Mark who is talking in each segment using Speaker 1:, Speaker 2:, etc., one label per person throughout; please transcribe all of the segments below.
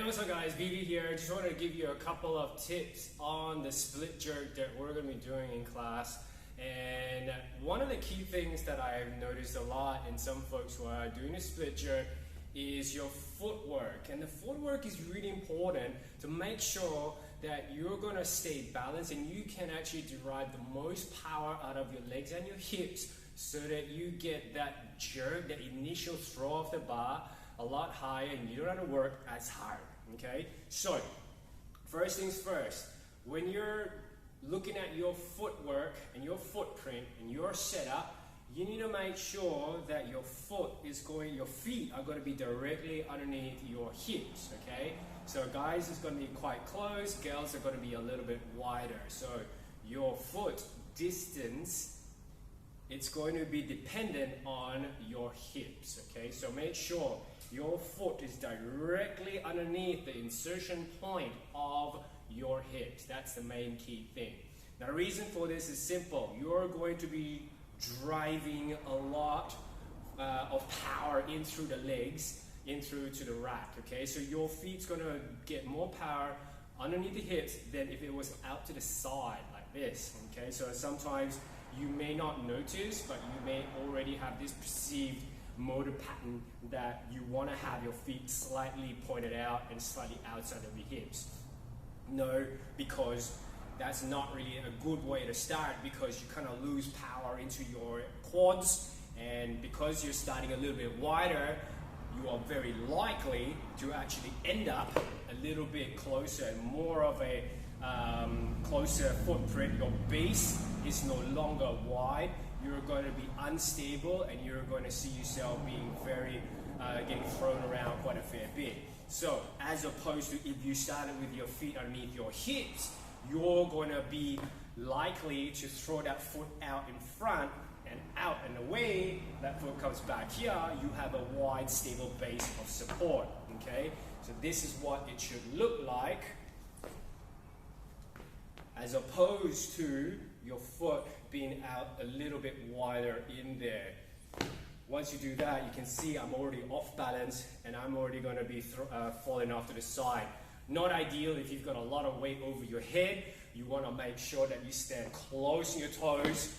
Speaker 1: Hey, what's up guys, BB here. I just wanted to give you a couple of tips on the split jerk that we're going to be doing in class. And one of the key things that I've noticed a lot in some folks who are doing a split jerk is your footwork. And the footwork is really important to make sure that you're going to stay balanced and you can actually derive the most power out of your legs and your hips so that you get that jerk, that initial throw off the bar a lot higher and you don't have to work as hard, okay? So, first things first, when you're looking at your footwork and your footprint and your setup, you need to make sure that your feet are going to be directly underneath your hips, okay? So guys, it's going to be quite close, girls are going to be a little bit wider. So your foot distance, it's going to be dependent on your hips, okay? So make sure your foot is directly underneath the insertion point of your hips. That's the main key thing. Now, the reason for this is simple. You're going to be driving a lot of power in through the legs, in through to the rack, okay? So your feet's going to get more power underneath the hips than if it was out to the side like this, okay? So sometimes you may not notice, but you may already have this perceived motor pattern that you want to have your feet slightly pointed out and slightly outside of your hips. No, because that's not really a good way to start, because you kind of lose power into your quads, and because you're starting a little bit wider, you are very likely to actually end up a little bit closer, more of a closer footprint. Your base is no longer wide. You're going to be unstable and you're going to see yourself being very, getting thrown around quite a fair bit. So, as opposed to if you started with your feet underneath your hips, you're going to be likely to throw that foot out in front and out and away. That foot comes back here. You have a wide, stable base of support, okay? So this is what it should look like, as opposed to your foot being out a little bit wider in there. Once you do that, you can see I'm already off balance and I'm already going to be falling off to the side. Not ideal if you've got a lot of weight over your head. You want to make sure that you stand close in your toes,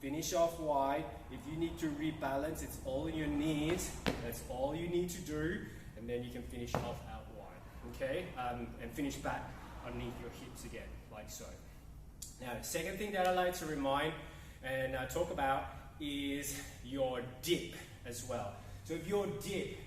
Speaker 1: finish off wide. If you need to rebalance, it's all in your knees. That's all you need to do, and then you can finish off out wide, okay? And finish back underneath your hips again, like so. Now, the second thing that I like to remind and talk about is your dip as well. So if your dip,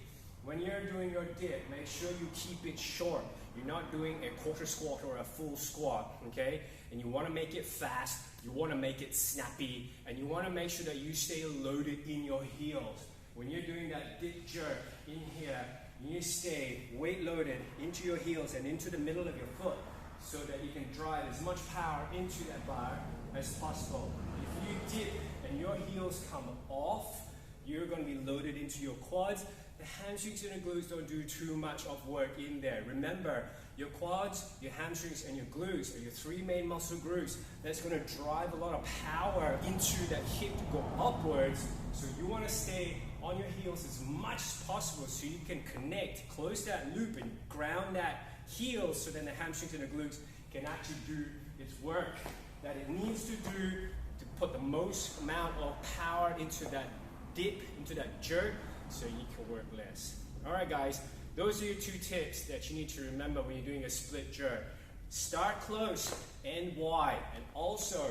Speaker 1: when you're doing your dip, make sure you keep it short. You're not doing a quarter squat or a full squat, okay? And you want to make it fast, you want to make it snappy, and you want to make sure that you stay loaded in your heels. When you're doing that dip jerk in here, you need to stay weight loaded into your heels and into the middle of your foot, so that you can drive as much power into that bar as possible. If you dip and your heels come off, you're going to be loaded into your quads. The hamstrings and the glutes don't do too much of work in there. Remember, your quads, your hamstrings, and your glutes are your three main muscle groups. That's going to drive a lot of power into that hip to go upwards. So you want to stay on your heels as much as possible so you can connect, close that loop, and ground that heel, so then the hamstrings and the glutes can actually do its work that it needs to do to put the most amount of power into that dip, into that jerk, so you can work less. Alright guys, those are your two tips that you need to remember when you're doing a split jerk. Start close and wide, and also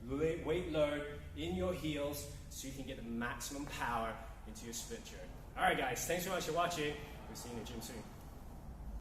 Speaker 1: weight load in your heels so you can get the maximum power into your split jerk. Alright guys, thanks so much for watching. We'll see you in the gym soon.